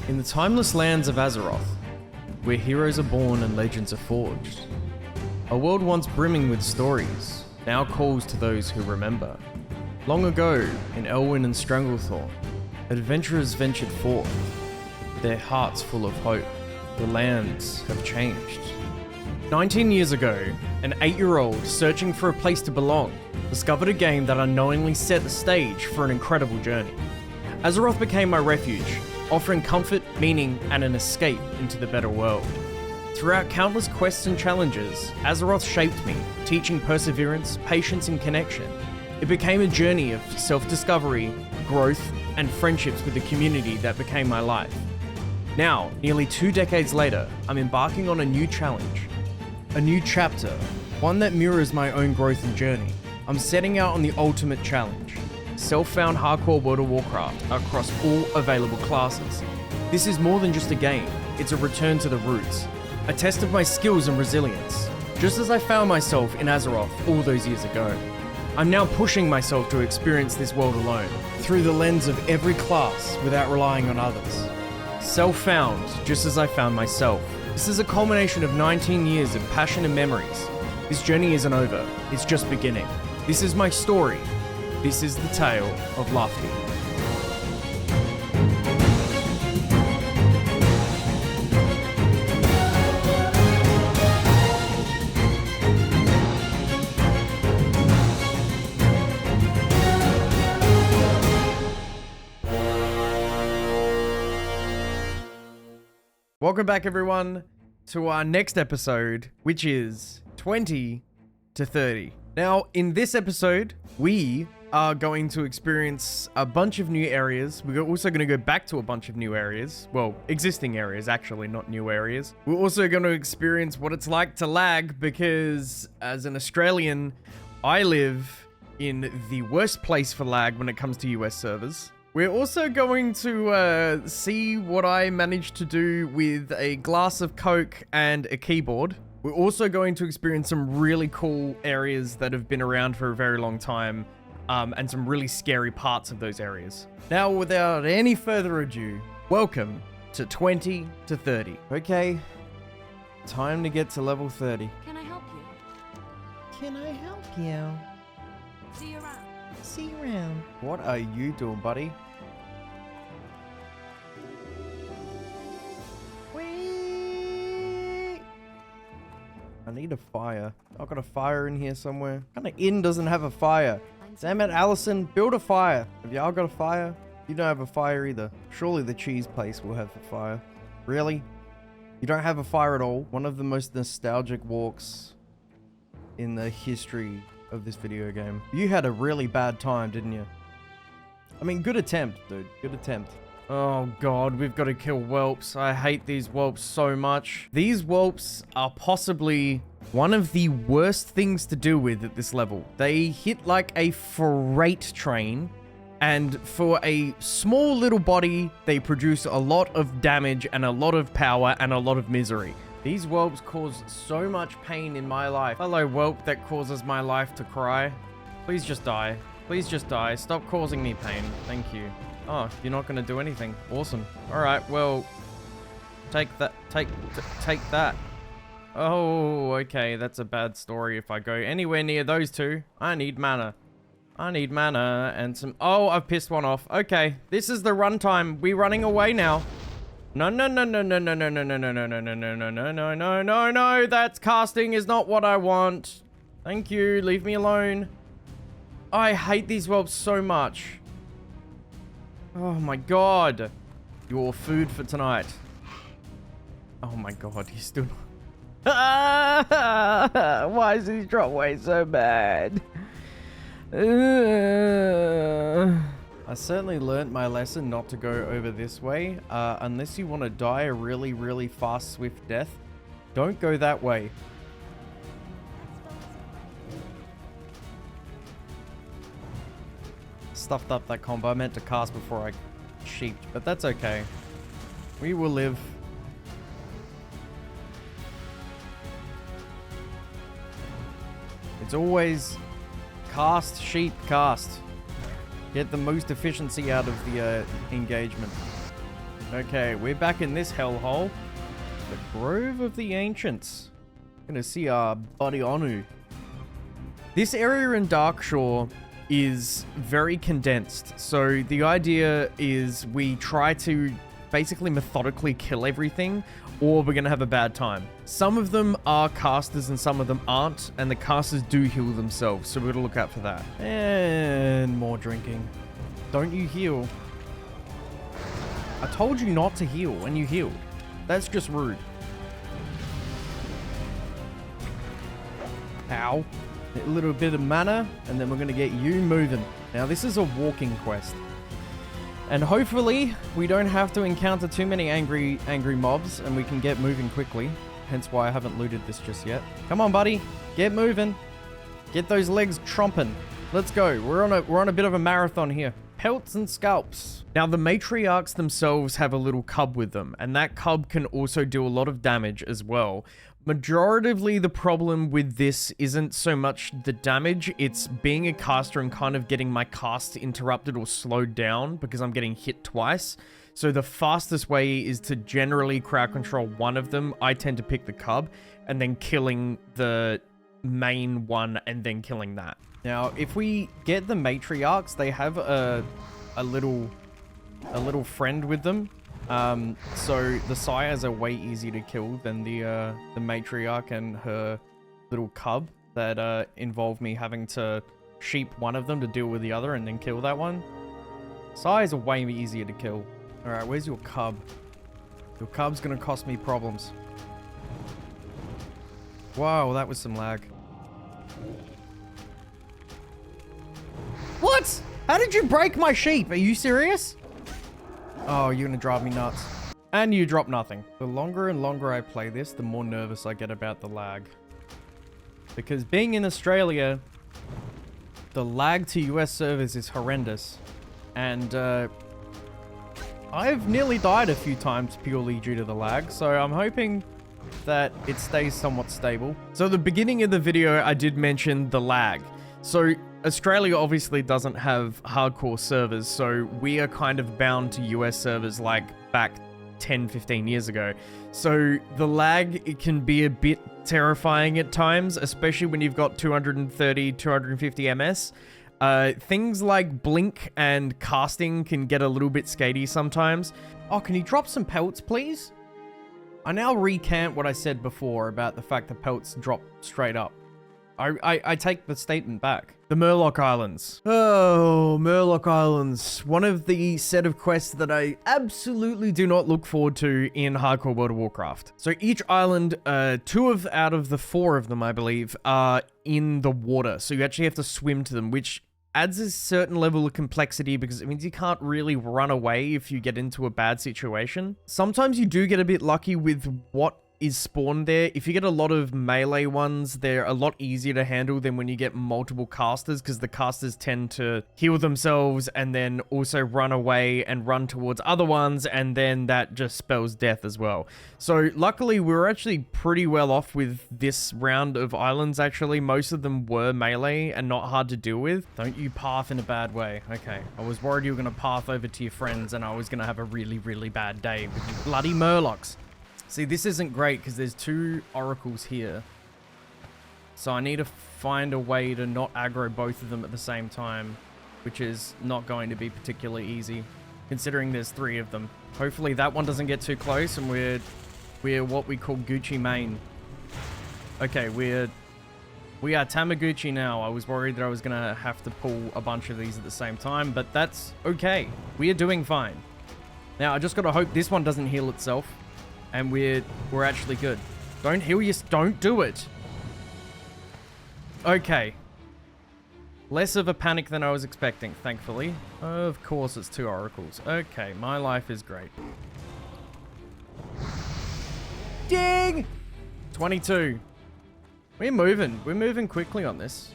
In the timeless lands of Azeroth, where heroes are born and legends are forged, a world once brimming with stories now calls to those who remember. Long ago, in Elwyn and Stranglethorn, adventurers ventured forth, their hearts full of hope. The lands have changed. 19 years ago, an 8-year-old searching for a place to belong discovered a game that unknowingly set the stage for an incredible journey. Azeroth became my refuge, offering comfort, meaning, and an escape into the better world. Throughout countless quests and challenges, Azeroth shaped me, teaching perseverance, patience, and connection. It became a journey of self-discovery, growth, and friendships with the community that became my life. Now, nearly 2 decades later, I'm embarking on a new challenge. A new chapter, one that mirrors my own growth and journey. I'm setting out on the ultimate challenge. Self-found hardcore World of Warcraft across all available classes. This is more than just a game, it's a return to the roots. A test of my skills and resilience, just as I found myself in Azeroth all those years ago. I'm now pushing myself to experience this world alone, through the lens of every class without relying on others. Self-found, just as I found myself. This is a culmination of 19 years of passion and memories. This journey isn't over, it's just beginning. This is my story. This is the tale of Lofty. Welcome back, everyone, to our next episode, which is 20 to 30. Now, in this episode, we are going to experience a bunch of new areas. We're also going to go back to a bunch of new areas. Well, existing areas, actually, not new areas. We're also going to experience what it's like to lag, because as an Australian, I live in the worst place for lag when it comes to US servers. We're also going to see what I managed to do with a glass of Coke and a keyboard. We're also going to experience some really cool areas that have been around for a very long time, and some really scary parts of those areas. Now, without any further ado, welcome to 20 to 30. Okay, time to get to level 30. Can I help you? Can I help you? See you around. See you around. What are you doing, buddy? Whee! I need a fire. I've got a fire in here somewhere. What kind of inn doesn't have a fire? Damn it, Allison, build a fire. Have y'all got a fire? You don't have a fire either. Surely the cheese place will have a fire. Really? You don't have a fire at all? One of the most nostalgic walks in the history of this video game. You had a really bad time, didn't you? I mean, good attempt, dude. Good attempt. Oh god, we've got to kill whelps. I hate these whelps so much. These whelps are possibly one of the worst things to deal with at this level. They hit like a freight train, and for a small little body, they produce a lot of damage and a lot of power and a lot of misery. These whelps cause so much pain in my life. Hello, whelp that causes my life to cry. Please just die. Please just die. Stop causing me pain. Thank you. Oh, you're not going to do anything. Awesome. All right, well, take that. Take that. Oh, okay. That's a bad story if I go anywhere near those two. I need mana. I need mana and some... Oh, I've pissed one off. Okay, this is the runtime. We're running away now. No, no, no, no, no, no, no, no, no, no, no, no, no, no, no, no, no, no, no, no. That casting is not what I want. Thank you. Leave me alone. I hate these whelps so much. Oh my god. Your food for tonight. Oh my god, he's still... Why is his drop weight so bad? I certainly learnt my lesson not to go over this way. Unless you want to die a really, really fast, swift death, don't go that way. Stuffed up that combo. I meant to cast before I sheeped, but that's okay. We will live. It's always cast, sheep, cast. Get the most efficiency out of the engagement. Okay, we're back in this hellhole. The Grove of the Ancients. Gonna see our buddy Onu. This area in Darkshore is very condensed. So the idea is we try to basically methodically kill everything, or we're gonna have a bad time. Some of them are casters and some of them aren't, and the casters do heal themselves, so we're gonna look out for that. And more drinking. Don't you heal. I told you not to heal when you healed. That's just rude. Ow. A little bit of mana, and then we're going to get you moving. Now, this is a walking quest. And hopefully, we don't have to encounter too many angry mobs, and we can get moving quickly. Hence why I haven't looted this just yet. Come on, buddy. Get moving. Get those legs tromping. Let's go. We're on a bit of a marathon here. Pelts and scalps. Now, the matriarchs themselves have a little cub with them, and that cub can also do a lot of damage as well. Majoritively, the problem with this isn't so much the damage, it's being a caster and kind of getting my cast interrupted or slowed down because I'm getting hit twice. So the fastest way is to generally crowd control one of them. I tend to pick the cub, and then killing the main one and then killing that. Now, if we get the matriarchs, they have a little friend with them. So the sires are way easier to kill than the matriarch and her little cub that involve me having to sheep one of them to deal with the other and then kill that one. Sires are way easier to kill. All right, where's your cub? Your cub's gonna cost me problems. Wow, that was some lag. What? How did you break my sheep? Are you serious? Oh, you're gonna drive me nuts. And you drop nothing. The longer and longer I play this, the more nervous I get about the lag. Because being in Australia, the lag to US servers is horrendous. And I've nearly died a few times purely due to the lag, so I'm hoping that it stays somewhat stable. So at the beginning of the video, I did mention the lag. So Australia obviously doesn't have hardcore servers, so we are kind of bound to US servers like back 10, 15 years ago. So the lag, it can be a bit terrifying at times, especially when you've got 230, 250 MS. Things like blink and casting can get a little bit skatey sometimes. Oh, can you drop some pelts, please? I now recant what I said before about the fact that pelts drop straight up. I take the statement back. The Murloc Islands. Oh, Murloc Islands. One of the set of quests that I absolutely do not look forward to in hardcore World of Warcraft. So each island, out of the 4 of them, I believe, are in the water. So you actually have to swim to them, which adds a certain level of complexity because it means you can't really run away if you get into a bad situation. Sometimes you do get a bit lucky with what is spawned there. If you get a lot of melee ones, they're a lot easier to handle than when you get multiple casters, because the casters tend to heal themselves and then also run away and run towards other ones, and then that just spells death as well. So luckily we were actually pretty well off with this round of islands. Actually, most of them were melee and not hard to deal with. Don't you path in a bad way. Okay, I was worried you were going to path over to your friends and I was going to have a really, really bad day with you bloody Murlocs. See, this isn't great because there's 2 oracles here. So I need to find a way to not aggro both of them at the same time, which is not going to be particularly easy, considering there's 3 of them. Hopefully that one doesn't get too close and we're what we call Gucci main. Okay, we are Tamaguchi now. I was worried that I was going to have to pull a bunch of these at the same time, but that's okay. We are doing fine. Now, I just got to hope this one doesn't heal itself. And we're actually good. Don't heal your... Don't do it. Okay. Less of a panic than I was expecting, thankfully. Of course, it's 2 oracles. Okay, my life is great. Ding! 22. We're moving. We're moving quickly on this.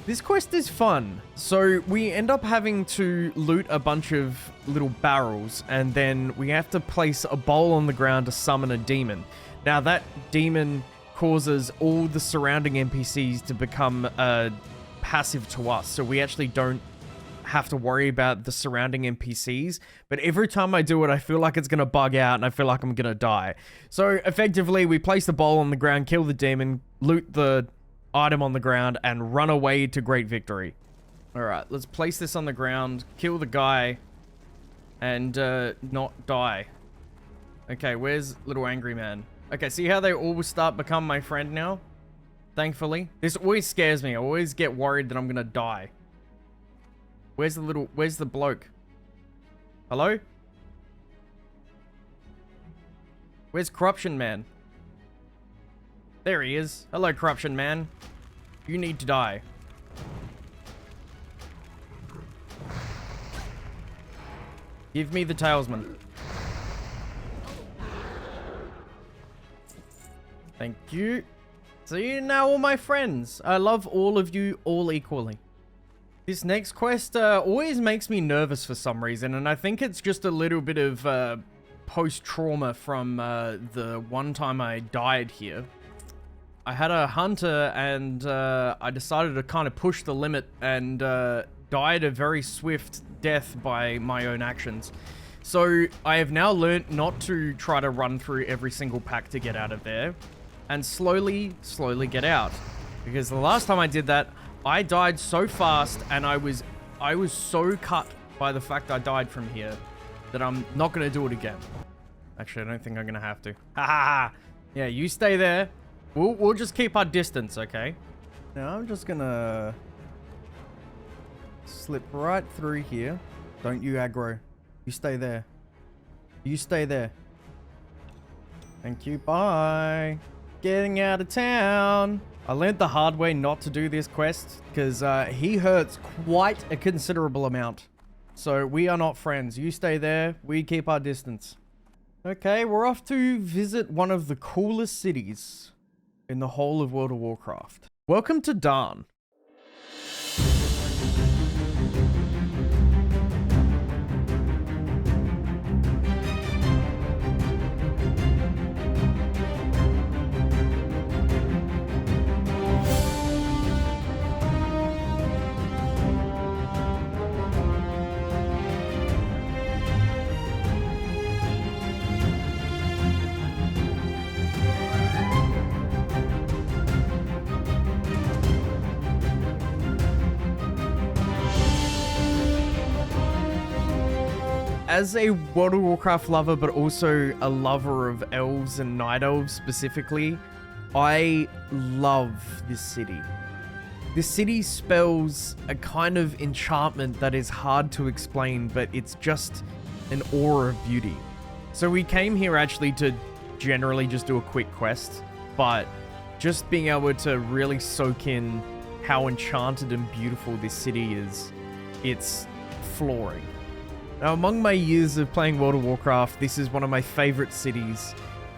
This quest is fun. So we end up having to loot a bunch of little barrels, and then we have to place a bowl on the ground to summon a demon. Now that demon causes all the surrounding NPCs to become passive to us, so we actually don't have to worry about the surrounding NPCs, but every time I do it, I feel like it's gonna bug out and I feel like I'm gonna die. So effectively, we place the bowl on the ground, kill the demon, loot the item on the ground, and run away to great victory. Alright, let's place this on the ground, kill the guy, and not die. Okay, where's little angry man? Okay, see how they all start become my friend now? Thankfully. This always scares me. I always get worried that I'm gonna die. Where's the bloke? Hello? Where's Corruption Man? There he is. Hello, Corruption Man. You need to die. Give me the talisman. Thank you. So you're now all my friends. I love all of you all equally. This next quest always makes me nervous for some reason, and I think it's just a little bit of post-trauma from the one time I died here. I had a hunter, and I decided to kind of push the limit and died a very swift death by my own actions. So I have now learnt not to try to run through every single pack to get out of there, and slowly get out. Because the last time I did that, I died so fast, and I was so cut by the fact I died from here that I'm not going to do it again. Actually, I don't think I'm going to have to. Ha ha ha! Yeah, you stay there. We'll just keep our distance, okay? Now I'm just going to slip right through here. Don't you aggro. You stay there. You stay there. Thank you, bye. Getting out of town. I learned the hard way not to do this quest because he hurts quite a considerable amount. So we are not friends. You stay there. We keep our distance. Okay, we're off to visit one of the coolest cities in the whole of World of Warcraft. Welcome to Darn. As a World of Warcraft lover, but also a lover of elves and night elves specifically, I love this city. This city spells a kind of enchantment that is hard to explain, but it's just an aura of beauty. So we came here actually to generally just do a quick quest, but just being able to really soak in how enchanted and beautiful this city is, it's flooring. Now, among my years of playing World of Warcraft, this is one of my favorite cities.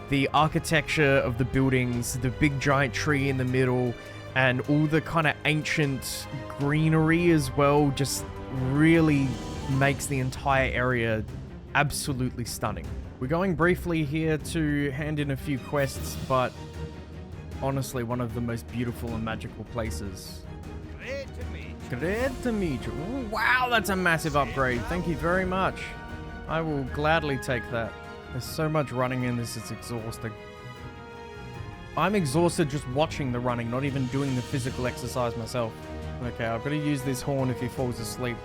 The architecture of the buildings, the big giant tree in the middle, and all the kind of ancient greenery as well just really makes the entire area absolutely stunning. We're going briefly here to hand in a few quests, but honestly, one of the most beautiful and magical places. Great to meet you. Ooh, wow, that's a massive upgrade. Thank you very much. I will gladly take that. There's so much running in this, it's exhausting. I'm exhausted just watching the running, not even doing the physical exercise myself. Okay, I've got to use this horn if he falls asleep.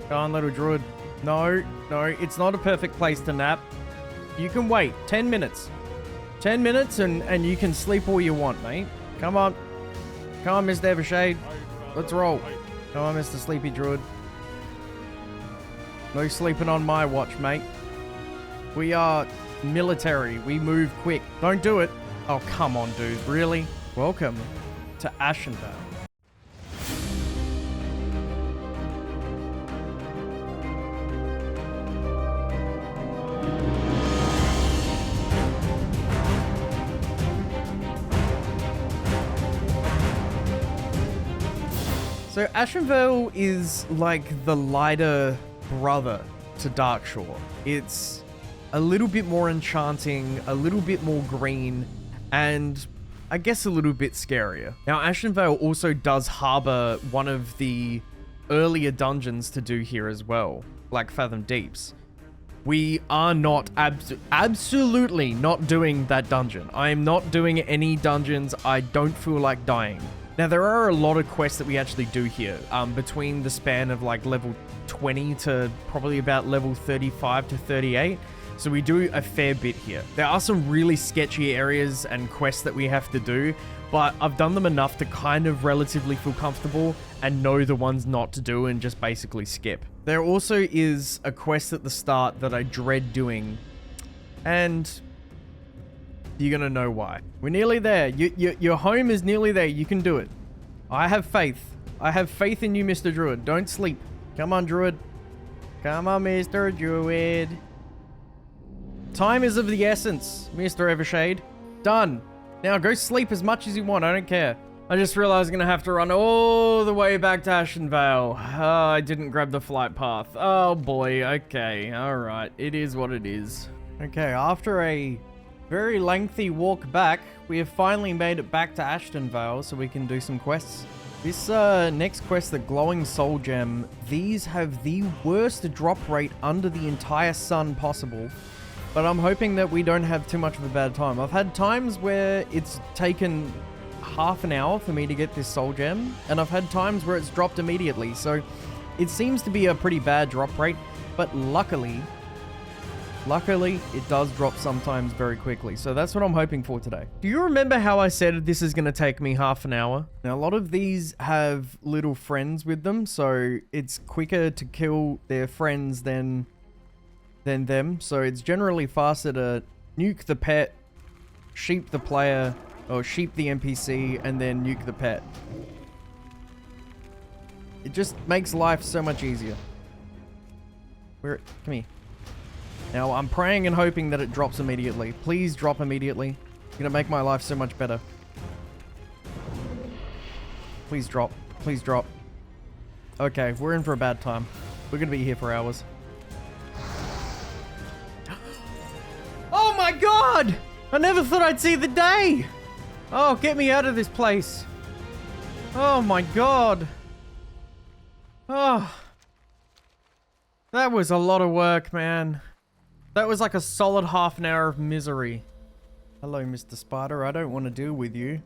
Go on, little druid. No, it's not a perfect place to nap. You can wait 10 minutes. 10 minutes and you can sleep all you want, mate. Come on. Come on, Mr. Evershade. Let's roll. Come on, Mr. Sleepy Druid. No sleeping on my watch, mate. We are military. We move quick. Don't do it. Oh, come on, dude. Really? Welcome to Ashenvale. So Ashenvale is like the lighter brother to Darkshore. It's a little bit more enchanting, a little bit more green, and I guess a little bit scarier. Now, Ashenvale also does harbor one of the earlier dungeons to do here as well, like Fathom Deeps. We are not absolutely not doing that dungeon. I am not doing any dungeons. I don't feel like dying. Now, there are a lot of quests that we actually do here, between the span of like level 20 to probably about level 35 to 38. So we do a fair bit here. There are some really sketchy areas and quests that we have to do, but I've done them enough to kind of relatively feel comfortable and know the ones not to do and just basically skip. There also is a quest at the start that I dread doing, and you're gonna know why. We're nearly there. Your home is nearly there. You can do it. I have faith. I have faith in you, Mr. Druid. Don't sleep. Come on, Druid. Come on, Mr. Druid. Time is of the essence, Mr. Evershade. Done. Now go sleep as much as you want. I don't care. I just realized I'm going to have to run all the way back to Ashenvale. I didn't grab the flight path. Oh boy. Okay. All right. It is what it is. Okay. After a very lengthy walk back, we have finally made it back to Ashenvale so we can do some quests. This next quest, the Glowing Soul Gem, these have the worst drop rate under the entire sun possible. But I'm hoping that we don't have too much of a bad time. I've had times where it's taken half an hour for me to get this soul gem, and I've had times where it's dropped immediately. So it seems to be a pretty bad drop rate, but luckily it does drop sometimes very quickly. So that's what I'm hoping for today. Do you remember how I said this is going to take me half an hour? Now, a lot of these have little friends with them, so it's quicker to kill their friends than them. So it's generally faster to nuke the pet, sheep the player, or sheep the NPC, and then nuke the pet. It just makes life so much easier. Come here. Now, I'm praying and hoping that it drops immediately. Please drop immediately. It's gonna make my life so much better. Please drop. Please drop. Okay, we're in for a bad time. We're gonna be here for hours. Oh my god! I never thought I'd see the day! Oh, get me out of this place. Oh my god. Oh. That was a lot of work, man. That was like a solid half an hour of misery. Hello, Mr. Spider. I don't want to deal with you.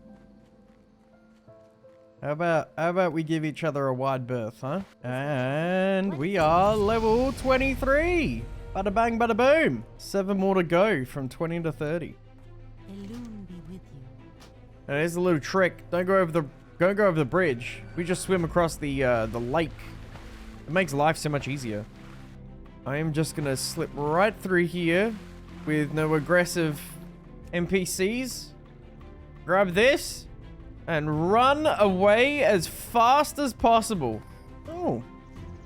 How about we give each other a wide berth, huh? And we are level 23. Bada bang, bada boom. 7 more to go from 20 to 30. Elune be with you. Now, there's a little trick. Don't go over the bridge. We just swim across the lake. It makes life so much easier. I am just gonna slip right through here with no aggressive NPCs. Grab this and run away as fast as possible. Oh,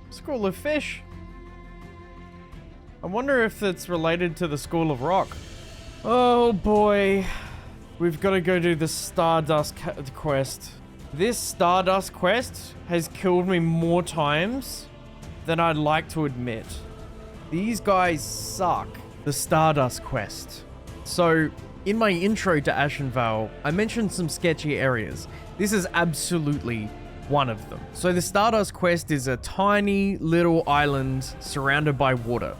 school of fish. I wonder if it's related to the School of Rock. Oh boy. We've got to go do the Stardust Quest. This Stardust Quest has killed me more times than I'd like to admit. These guys suck. The Stardust Quest. So, in my intro to Ashenvale, I mentioned some sketchy areas. This is absolutely one of them. So the Stardust Quest is a tiny little island surrounded by water.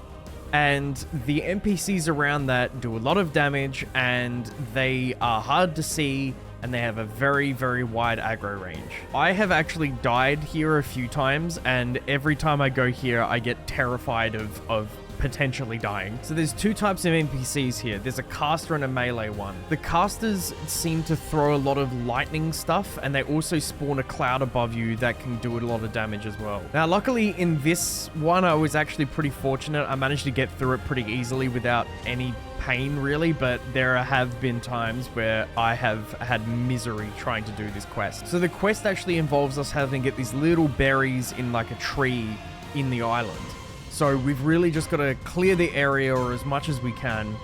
And the NPCs around that do a lot of damage, and they are hard to see, and they have a very, very wide aggro range. I have actually died here a few times, and every time I go here, I get terrified of potentially dying. So there's 2 types of NPCs here. There's a caster and a melee one. The casters seem to throw a lot of lightning stuff, and they also spawn a cloud above you that can do a lot of damage as well. Now, luckily in this one, I was actually pretty fortunate. I managed to get through it pretty easily without any pain really, but there have been times where I have had misery trying to do this quest. So the quest actually involves us having to get these little berries in like a tree in the island. So we've really just got to clear the area or as much as we can,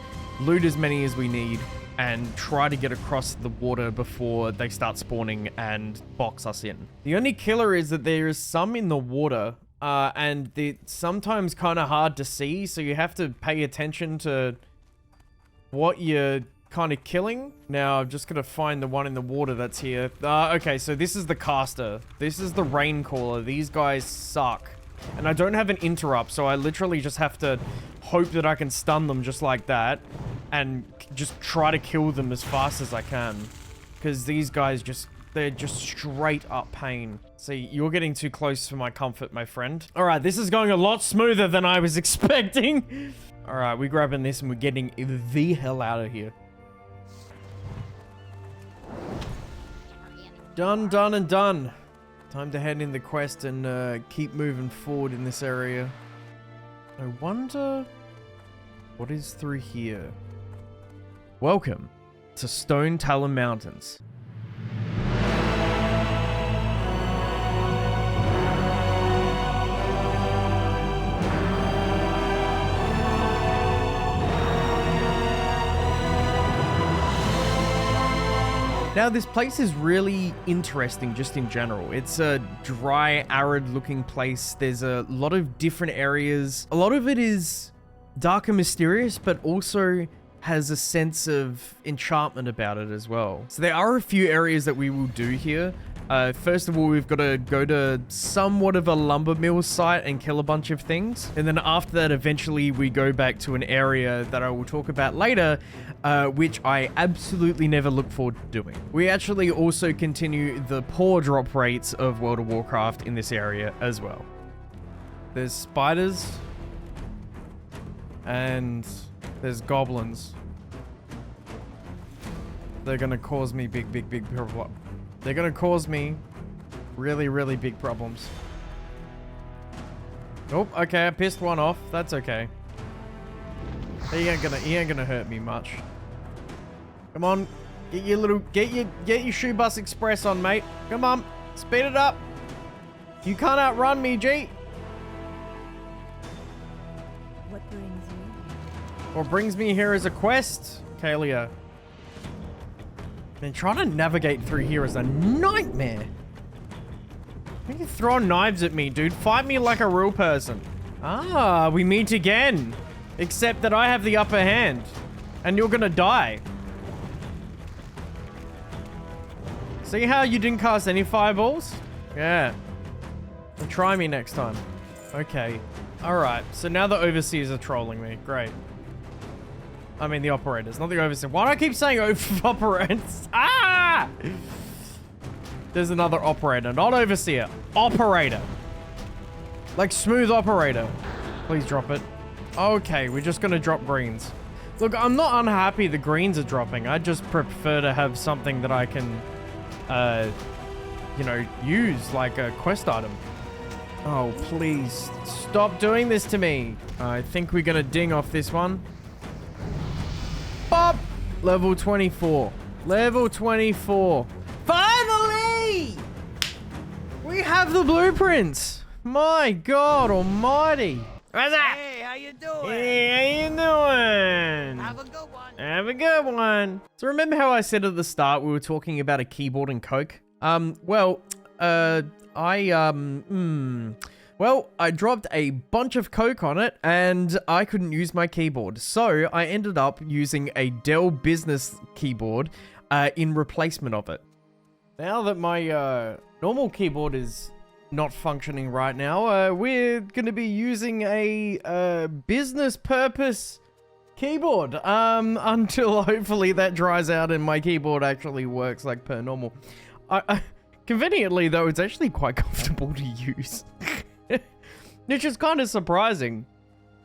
loot as many as we need, and try to get across the water before they start spawning and box us in. The only killer is that there is some in the water, and it's sometimes kind of hard to see, so you have to pay attention to what you're kind of killing. Now, I'm just going to find the one in the water that's here. Okay, so this is the caster. This is the rain caller. These guys suck. And I don't have an interrupt, so I literally just have to hope that I can stun them just like that. And just try to kill them as fast as I can. Because these guys they're just straight up pain. See, you're getting too close for my comfort, my friend. All right, this is going a lot smoother than I was expecting. All right, we're grabbing this and we're getting the hell out of here. Done, done, and done. Time to head in the quest and keep moving forward in this area. I wonder what is through here. Welcome to Stonetalon Mountains. Now, this place is really interesting just in general. It's a dry, arid-looking place. There's a lot of different areas. A lot of it is dark and mysterious, but also has a sense of enchantment about it as well. So there are a few areas that we will do here. First of all, we've got to go to somewhat of a lumber mill site and kill a bunch of things. And then after that, eventually we go back to an area that I will talk about later, which I absolutely never look forward to doing. We actually also continue the poor drop rates of World of Warcraft in this area as well. There's spiders. And there's goblins. They're gonna cause me big problem. They're gonna cause me really big problems. Oh, okay, I pissed one off. That's okay. He ain't gonna hurt me much. Come on, get your shoe bus express on, mate. Come on, speed it up. You can't outrun me, G. What brings you? What brings me here is a quest, Kalia. Man, trying to navigate through here is a nightmare. Why are you throwing knives at me, dude? Fight me like a real person. Ah, we meet again. Except that I have the upper hand. And you're gonna die. See how you didn't cast any fireballs? Yeah. Well, try me next time. Okay. Alright, so now the overseers are trolling me. Great. I mean the operators, not the overseers. Why do I keep saying operators? Ah! There's another operator, not overseer. Operator. Like smooth operator. Please drop it. Okay, we're just gonna drop greens. Look, I'm not unhappy the greens are dropping. I just prefer to have something that I can, you know, use like a quest item. Oh, please. Stop doing this to me. I think we're gonna ding off this one. Bop! Level 24. Level 24. Finally! We have the blueprints. My God almighty. What's up? Hey, how you doing? Hey, how you doing? Have a good one. Have a good one. So remember how I said at the start we were talking about a keyboard and Coke? Well, I dropped a bunch of Coke on it and I couldn't use my keyboard. So I ended up using a Dell Business keyboard in replacement of it. Now that my normal keyboard is not functioning right now, we're going to be using a business purpose keyboard until hopefully that dries out and my keyboard actually works like per normal. Conveniently though, it's actually quite comfortable to use. Which is kind of surprising.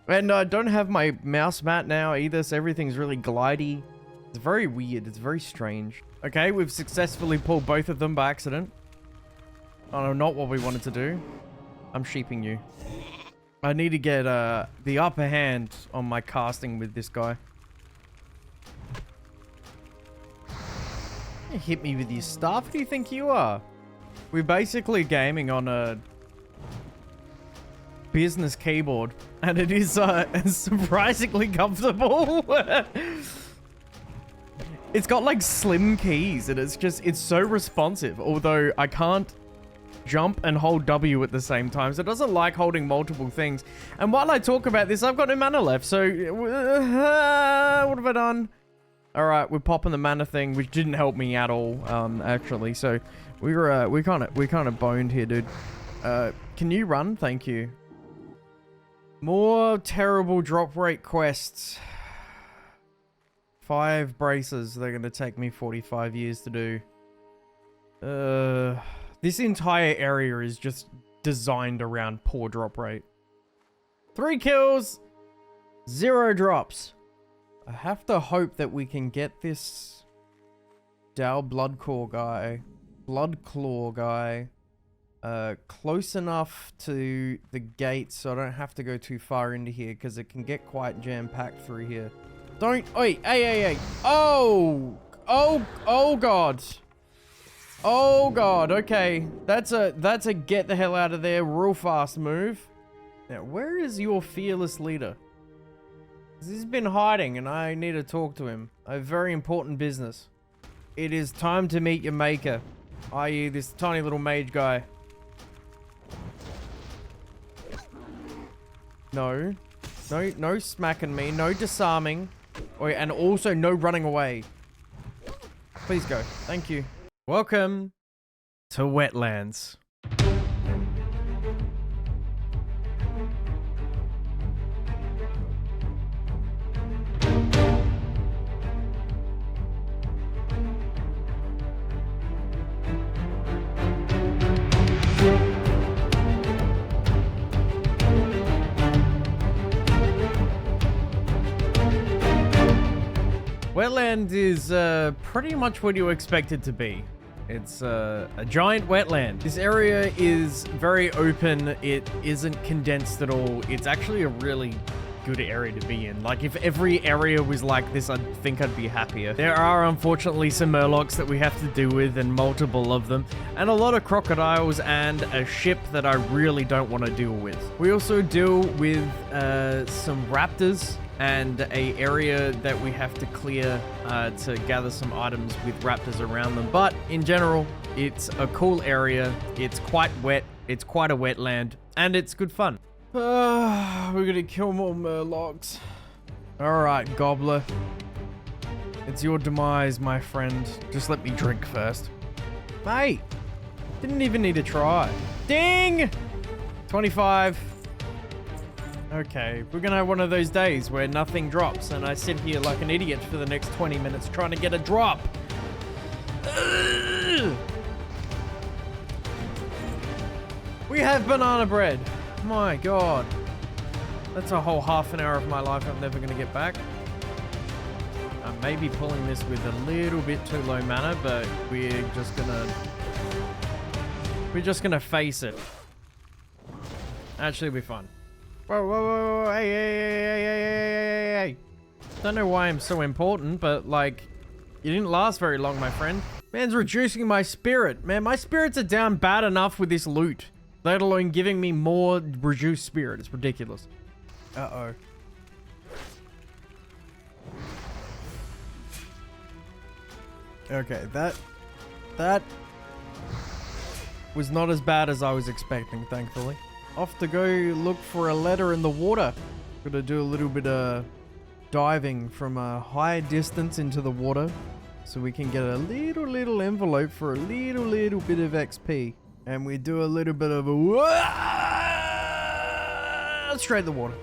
And I don't have my mouse mat now either, so everything's really glidey. It's very weird. It's very strange. Okay, we've successfully pulled both of them by accident. Oh, no, not what we wanted to do. I'm sheeping you. I need to get the upper hand on my casting with this guy. You hit me with your staff? Who do you think you are? We're basically gaming on a business keyboard, and it is surprisingly comfortable. It's got like slim keys, and it's so responsive, although I can't jump and hold W at the same time, so it doesn't like holding multiple things. And while I talk about this, I've got no mana left, so what have I done? All right, we're popping the mana thing, which didn't help me at all, actually. So we kind of boned here, dude. Can you run? Thank you. More terrible drop rate quests. 5 braces. They're gonna take me 45 years to do. This entire area is just designed around poor drop rate. 3 kills, 0 drops. I have to hope that we can get this Dow Bloodclaw guy, close enough to the gate so I don't have to go too far into here, because it can get quite jam-packed through here. Don't, oi, hey. Oh God. Oh God, okay. That's a get the hell out of there real fast move. Now, where is your fearless leader? He's been hiding and I need to talk to him. I have very important business. It is time to meet your maker, i.e. this tiny little mage guy. No smacking me, no disarming. Oh, and also no running away. Please go. Thank you. Welcome to Wetlands. Wetland is pretty much what you expect it to be. It's a giant wetland. This area is very open. It isn't condensed at all. It's actually a really good area to be in. Like, if every area was like this, I think I'd be happier. There are unfortunately some Murlocs that we have to deal with, and multiple of them, and a lot of crocodiles, and a ship that I really don't want to deal with. We also deal with some raptors, and a area that we have to clear to gather some items with raptors around them. But in general, it's a cool area. It's quite wet. It's quite a wetland, and it's good fun. We're gonna kill more Murlocs. Alright, Gobbler. It's your demise, my friend. Just let me drink first. Mate! Didn't even need to try. Ding! 25. Okay, we're gonna have one of those days where nothing drops and I sit here like an idiot for the next 20 minutes trying to get a drop. Ugh. We have banana bread. My God. That's a whole half an hour of my life I'm never gonna get back. I may be pulling this with a little bit too low mana, but we're just gonna face it. Actually, it'll be fun. Whoa, hey. Don't know why I'm so important, but like, you didn't last very long, my friend. Man's reducing my spirit. Man, my spirits are down bad enough with this loot, let alone giving me more reduced spirit. It's ridiculous. Uh-oh. Okay, that was not as bad as I was expecting, thankfully. Off to go look for a letter in the water. Gotta do a little bit of diving from a high distance into the water so we can get a little envelope for a little bit of XP. And we do a little bit of a straight in the water.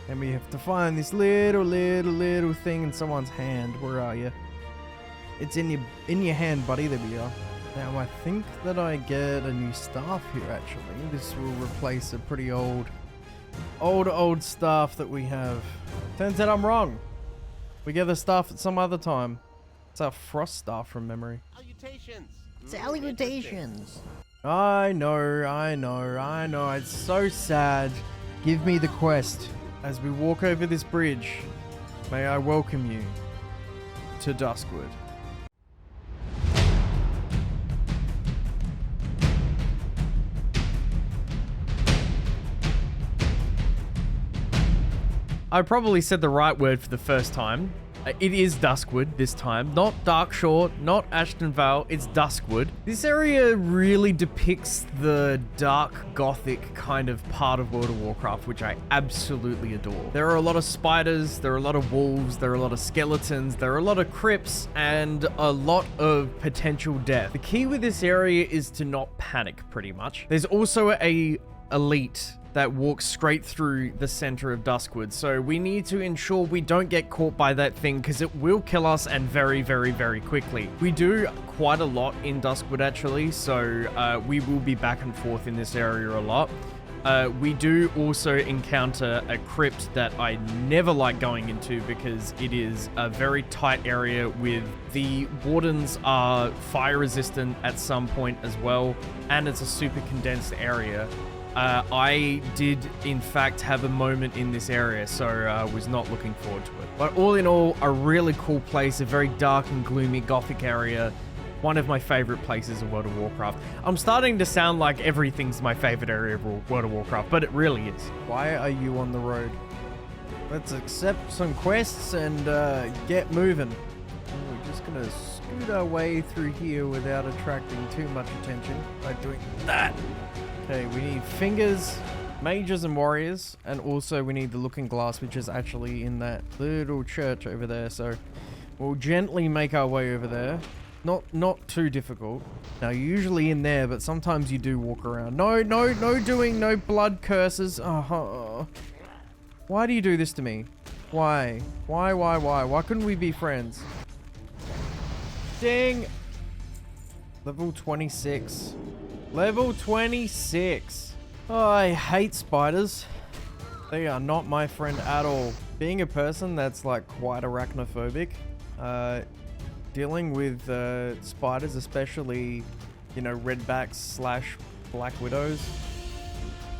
And we have to find this little thing in someone's hand. Where are you? It's in your hand, buddy. There we are. Now, I think that I get a new staff here, actually. This will replace a pretty old staff that we have. Turns out I'm wrong. We get the staff at some other time. It's our frost staff from memory. Salutations! Salutations! I know. It's so sad. Give me the quest. As we walk over this bridge, may I welcome you to Duskwood. I probably said the right word for the first time. It is Duskwood this time, not Darkshore, not Ashenvale, it's Duskwood. This area really depicts the dark gothic kind of part of World of Warcraft, which I absolutely adore. There are a lot of spiders, there are a lot of wolves, there are a lot of skeletons, there are a lot of crypts, and a lot of potential death. The key with this area is to not panic, pretty much. There's also a elite that walks straight through the center of Duskwood. So we need to ensure we don't get caught by that thing because it will kill us, and very, very, very quickly. We do quite a lot in Duskwood actually, so we will be back and forth in this area a lot. We do also encounter a crypt that I never like going into because it is a very tight area with the wardens are fire resistant at some point as well, and it's a super condensed area. I did, in fact, have a moment in this area, so I was not looking forward to it. But all in all, a really cool place, a very dark and gloomy gothic area. One of my favorite places in World of Warcraft. I'm starting to sound like everything's my favorite area of World of Warcraft, but it really is. Why are you on the road? Let's accept some quests and get moving. We're just gonna scoot our way through here without attracting too much attention by doing that. Okay, we need fingers, mages and warriors, and also we need the looking glass, which is actually in that little church over there. So we'll gently make our way over there. Not too difficult. Now, you're usually in there, but sometimes you do walk around. No blood curses. Why do you do this to me? Why? Why couldn't we be friends? Ding! Level 26. Level 26. Oh, I hate spiders. They are not my friend at all. Being a person that's like quite arachnophobic, dealing with spiders, especially, you know, redbacks / black widows,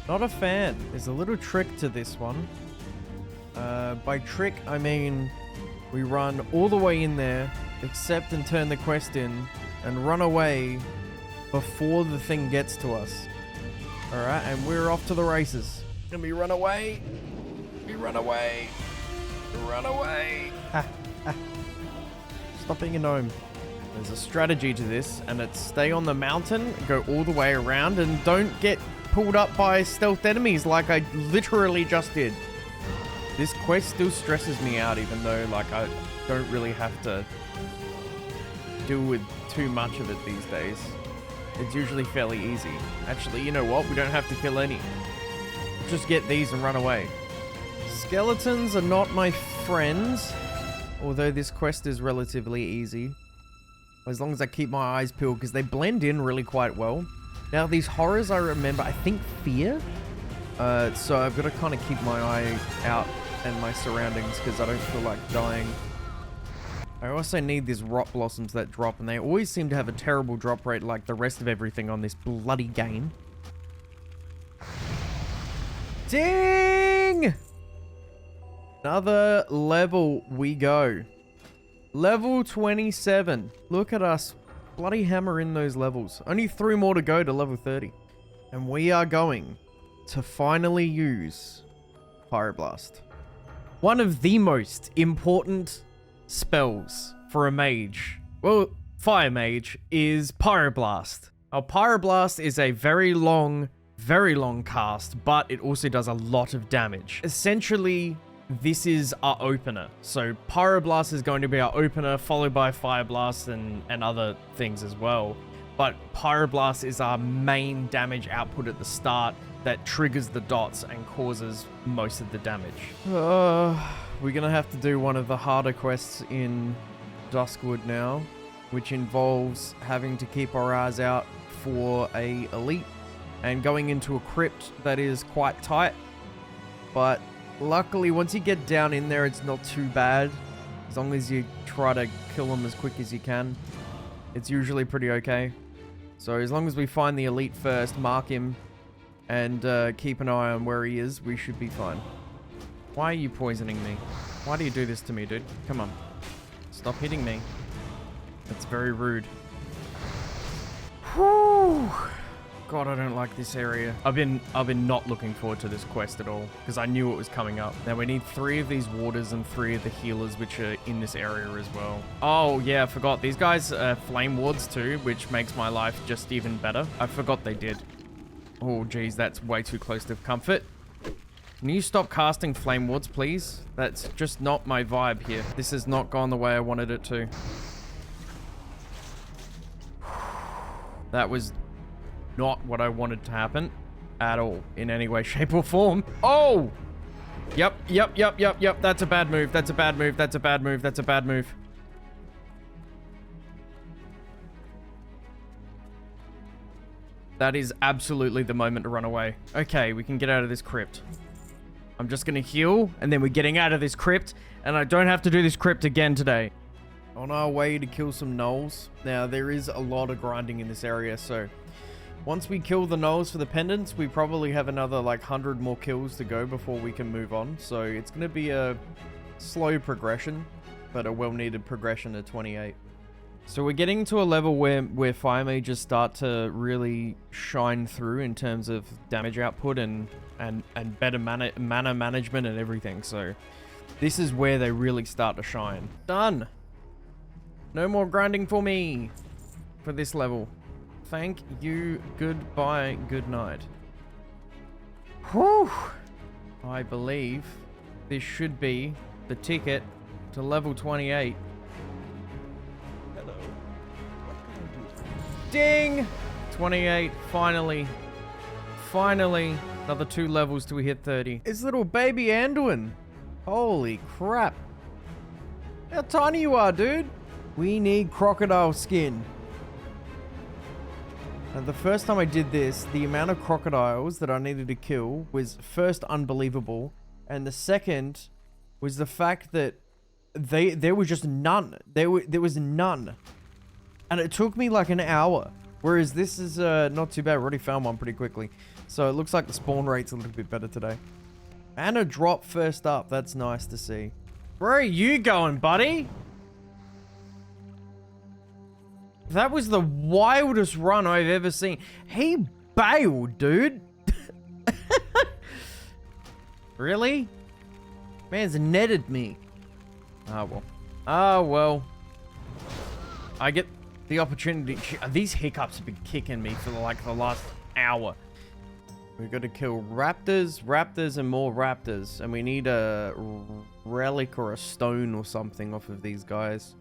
not a fan. There's a little trick to this one. By trick, I mean we run all the way in there, accept and turn the quest in, and run away before the thing gets to us. Alright, and we're off to the races. And we run away. We run away. We run away. Stop being a gnome. There's a strategy to this, and it's stay on the mountain, go all the way around, and don't get pulled up by stealth enemies like I literally just did. This quest still stresses me out, even though like I don't really have to deal with too much of it these days. It's usually fairly easy. Actually, you know what? We don't have to kill any. Just get these and run away. Skeletons are not my friends, although this quest is relatively easy. As long as I keep my eyes peeled, because they blend in really quite well. Now, these horrors, I remember, I think fear. So I've got to kind of keep my eye out and my surroundings, because I don't feel like dying. I also need these rot blossoms that drop, and they always seem to have a terrible drop rate like the rest of everything on this bloody game. Ding! Another level we go. Level 27. Look at us. Bloody hammer in those levels. Only 3 more to go to level 30. And we are going to finally use Pyroblast. One of the most important spells for a mage, well, fire mage, is Pyroblast. Now, Pyroblast is a very long cast, but it also does a lot of damage. Essentially, this is our opener. So Pyroblast is going to be our opener, followed by Fire Blast and other things as well. But Pyroblast is our main damage output at the start that triggers the dots and causes most of the damage. We're gonna have to do one of the harder quests in Duskwood now, which involves having to keep our eyes out for a elite and going into a crypt that is quite tight. But luckily, once you get down in there, it's not too bad. As long as you try to kill them as quick as you can, it's usually pretty okay. So as long as we find the elite first, mark him, and keep an eye on where he is, we should be fine. Why are you poisoning me? Why do you do this to me, dude? Come on. Stop hitting me. That's very rude. Whew. God, I don't like this area. I've been not looking forward to this quest at all because I knew it was coming up. Now we need 3 of these waters and 3 of the healers, which are in this area as well. Oh yeah, I forgot. These guys are flame wards too, which makes my life just even better. I forgot they did. Oh geez, that's way too close to comfort. Can you stop casting flame wards, please? That's just not my vibe here. This has not gone the way I wanted it to. That was not what I wanted to happen at all in any way, shape, or form. Oh! Yep. That's a bad move. That's a bad move. That's a bad move. That's a bad move. That is absolutely the moment to run away. Okay, we can get out of this crypt. I'm just gonna heal, and then we're getting out of this crypt, and I don't have to do this crypt again today. On our way to kill some gnolls. Now, there is a lot of grinding in this area, so once we kill the gnolls for the pendants, we probably have another like 100 more kills to go before we can move on. So it's going to be a slow progression, but a well-needed progression to 28. So we're getting to a level where fire mages start to really shine through in terms of damage output and better mana management and everything. So this is where they really start to shine. Done. No more grinding for me for this level. Thank you. Goodbye. Good night. Whew. I believe this should be the ticket to level 28. Hello. What can I do for you? Ding! 28. Finally. Finally. Another 2 levels till we hit 30. It's little baby Anduin. Holy crap. How tiny you are, dude. We need crocodile skin. Now, the first time I did this, the amount of crocodiles that I needed to kill was first unbelievable, and the second was the fact that there was just none. There was none, and it took me like an hour. Whereas this is not too bad. I already found one pretty quickly, so it looks like the spawn rate's a little bit better today. And a drop first up. That's nice to see. Where are you going, buddy? That was the wildest run I've ever seen. He bailed, dude. Really? Man's netted me. Ah, well. Ah, well. I get the opportunity. These hiccups have been kicking me for like the last hour. We've got to kill raptors, and more raptors. And we need a relic or a stone or something off of these guys.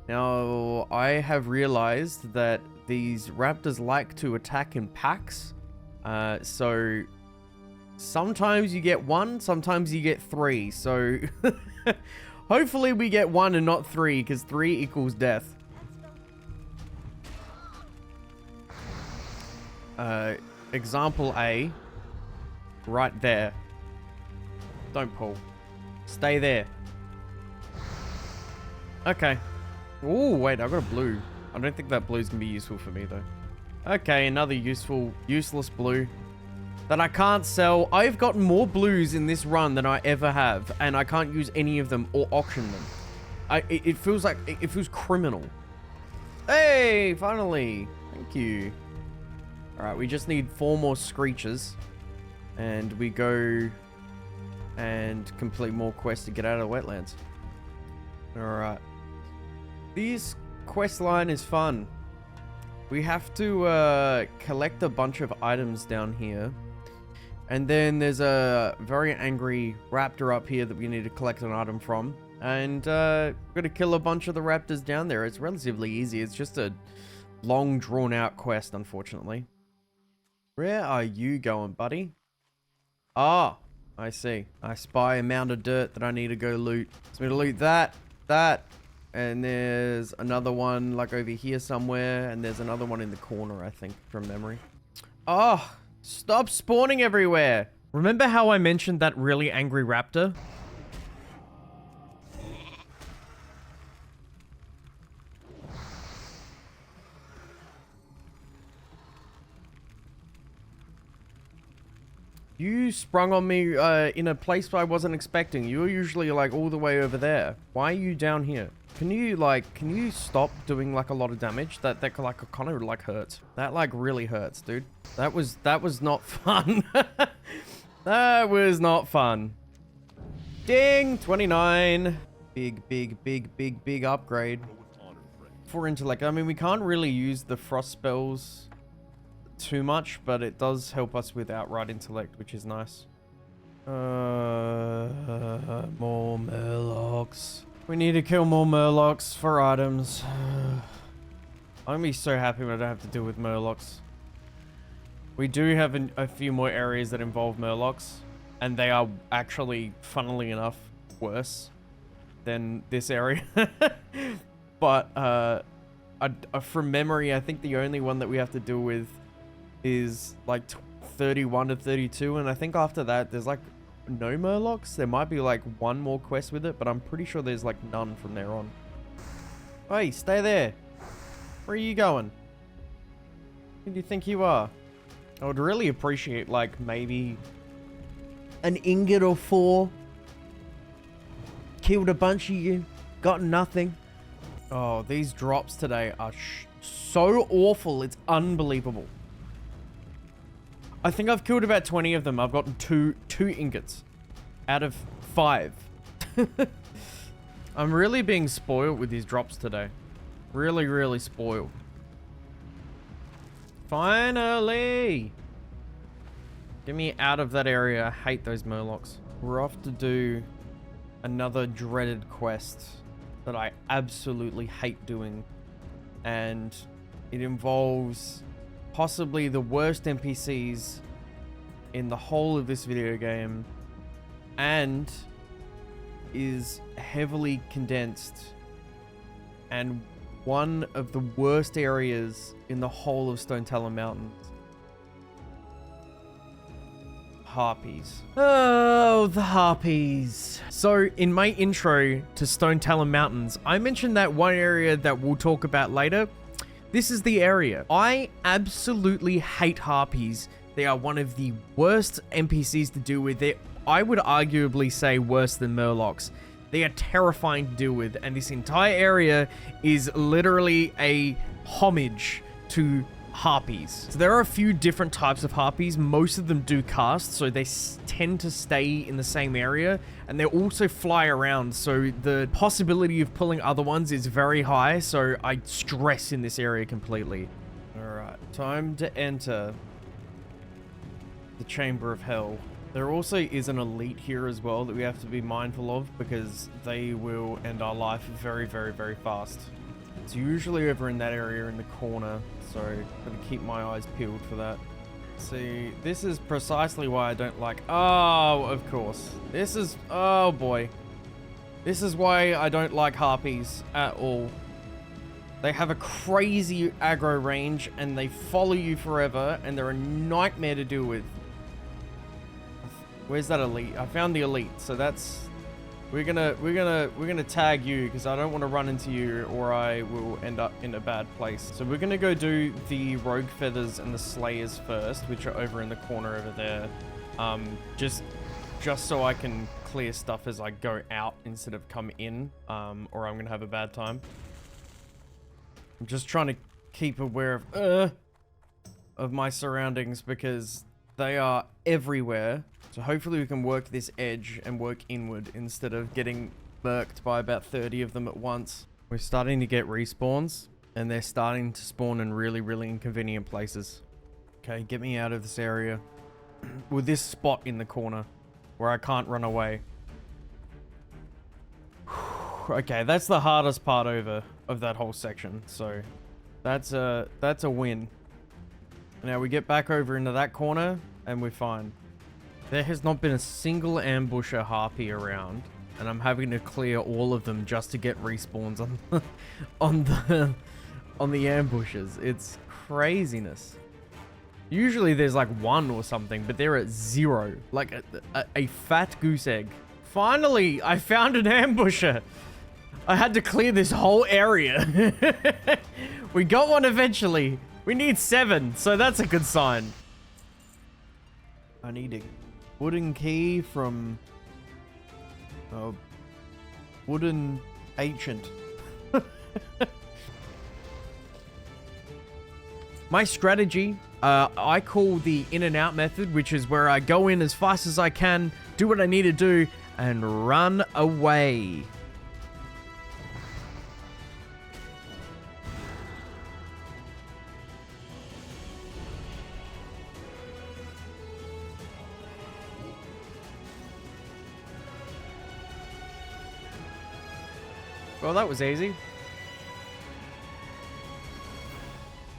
Now, I have realized that these raptors like to attack in packs. So sometimes you get 1, sometimes you get 3. So hopefully we get 1 and not 3, because 3 equals death. Example A, right there. Don't pull. Stay there. Okay. Oh, wait, I got a blue. I don't think that blue's gonna be useful for me, though. Okay, another useless blue that I can't sell. I've got more blues in this run than I ever have, and I can't use any of them or auction them. It feels like, it feels criminal. Hey, finally. Thank you. All right, we just need 4 more screeches, and we go and complete more quests to get out of the wetlands. All right. This quest line is fun. We have to collect a bunch of items down here. And then there's a very angry raptor up here that we need to collect an item from. And we're going to kill a bunch of the raptors down there. It's relatively easy. It's just a long, drawn-out quest, unfortunately. Where are you going, buddy? Ah, I see. I spy a mound of dirt that I need to go loot. So I'm going to loot that. And there's another one like over here somewhere. And there's another one in the corner, I think, from memory. Oh, stop spawning everywhere. Remember how I mentioned that really angry raptor? You sprung on me in a place I wasn't expecting. You're usually like all the way over there. Why are you down here? Can you stop doing like a lot of damage? That like kind of like hurts. That like really hurts, dude. That was not fun. That was not fun. Ding, 29. Big upgrade for intellect. I mean, we can't really use the frost spells too much, but it does help us with outright intellect, which is nice. More Murlocs. We need to kill more Murlocs for items. I'm gonna be so happy when I don't have to deal with Murlocs. We do have a few more areas that involve Murlocs, and they are actually, funnily enough, worse than this area. But from memory, I think the only one that we have to deal with is like 31 to 32, and I think after that there's like no Murlocs. There might be like one more quest with it, but I'm pretty sure there's like none from there on. Hey, stay there. Where are you going? Who do you think you are? I would really appreciate like maybe an ingot or 4. Killed a bunch of you, got nothing. Oh, these drops today are so awful. It's unbelievable. I think I've killed about 20 of them. I've gotten two ingots out of 5. I'm really being spoiled with these drops today. Really spoiled. Finally! Get me out of that area. I hate those Murlocs. We're off to do another dreaded quest that I absolutely hate doing. And it involves possibly the worst NPCs in the whole of this video game, and is heavily condensed and one of the worst areas in the whole of Stonetalon Mountains. Harpies. Oh, the Harpies. So in my intro to Stonetalon Mountains, I mentioned that one area that we'll talk about later. This is the area. I absolutely hate Harpies. They are one of the worst NPCs to deal with. I would arguably say worse than Murlocs. They are terrifying to deal with, and this entire area is literally a homage to Harpies. So there are a few different types of Harpies. Most of them do cast, so they tend to stay in the same area, and they also fly around, so the possibility of pulling other ones is very high, so I stress in this area completely. Alright, time to enter the Chamber of Hell. There also is an elite here as well that we have to be mindful of, because they will end our life very fast. It's usually over in that area in the corner, so gotta keep my eyes peeled for that. See, this is precisely why I don't like... Oh, of course. This is... Oh, boy. This is why I don't like Harpies at all. They have a crazy aggro range, and they follow you forever, and they're a nightmare to deal with. Where's that elite? I found the elite, so that's... We're gonna tag you, because I don't want to run into you, or I will end up in a bad place. So we're gonna go do the rogue feathers and the slayers first, which are over in the corner over there. Just so I can clear stuff as I go out instead of come in, or I'm gonna have a bad time. I'm just trying to keep aware of my surroundings, because they are everywhere. So hopefully we can work this edge and work inward instead of getting murked by about 30 of them at once. We're starting to get respawns, and they're starting to spawn in really inconvenient places. Okay, get me out of this area. With this spot in the corner where I can't run away. Okay, that's the hardest part of that whole section. So that's a win. Now we get back over into that corner and we're fine. There has not been a single ambusher harpy around, and I'm having to clear all of them just to get respawns on the ambushes. It's craziness. Usually there's like 1 or something, but they're at 0, like a fat goose egg. Finally, I found an ambusher. I had to clear this whole area. We got one eventually. We need 7, so that's a good sign. I need a wooden key from a wooden ancient. My strategy, I call the in and out method, which is where I go in as fast as I can, do what I need to do, and run away. Well, that was easy.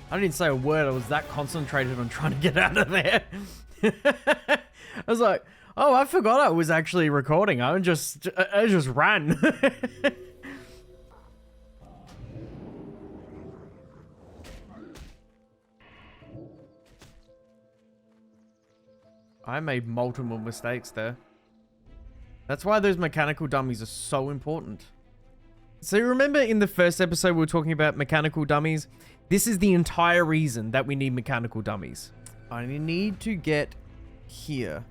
I didn't say a word. I was that concentrated on trying to get out of there. I was like, oh, I forgot I was actually recording. I just ran. I made multiple mistakes there. That's why those mechanical dummies are so important. So remember in the first episode we were talking about mechanical dummies? This is the entire reason that we need mechanical dummies. I need to get here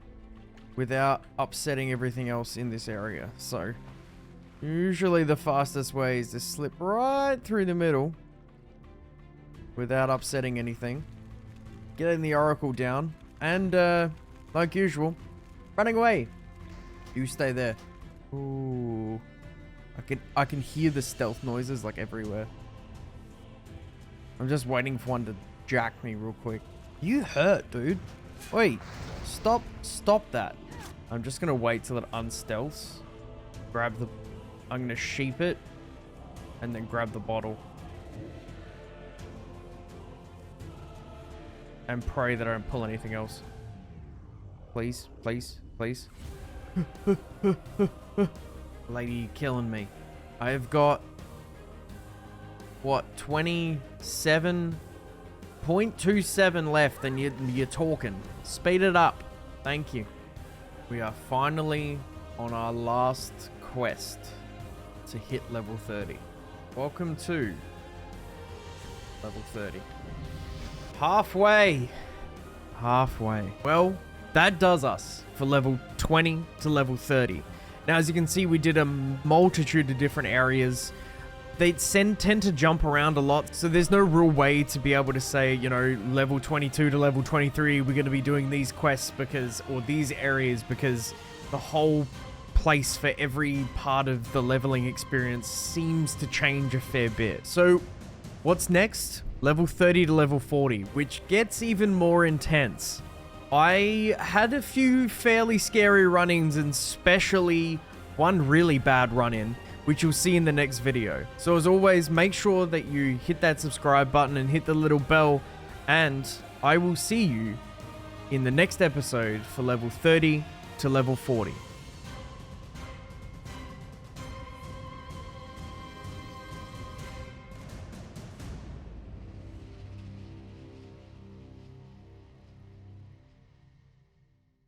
without upsetting everything else in this area. So usually the fastest way is to slip right through the middle without upsetting anything. Getting the oracle down and like usual, running away. You stay there. Ooh. I can hear the stealth noises like everywhere. I'm just waiting for one to jack me real quick. You hurt, dude. Wait, stop that. I'm just gonna wait till it unstealths. I'm gonna sheep it and then grab the bottle. And pray that I don't pull anything else. Please, please, please. Lady killing me. I've got what, 27.27 left and you're talking. Speed it up. Thank you. We are finally on our last quest to hit level 30. Welcome to level 30. Halfway. Well, that does us for level 20 to level 30. Now, as you can see, we did a multitude of different areas. They tend to jump around a lot, so there's no real way to be able to say, you know, level 22 to level 23, we're going to be doing these quests because, or these areas, because the whole place for every part of the leveling experience seems to change a fair bit. So, what's next? Level 30 to level 40, which gets even more intense. I had a few fairly scary run-ins, and especially one really bad run-in, which you'll see in the next video. So as always, make sure that you hit that subscribe button and hit the little bell, and I will see you in the next episode for level 30 to level 40.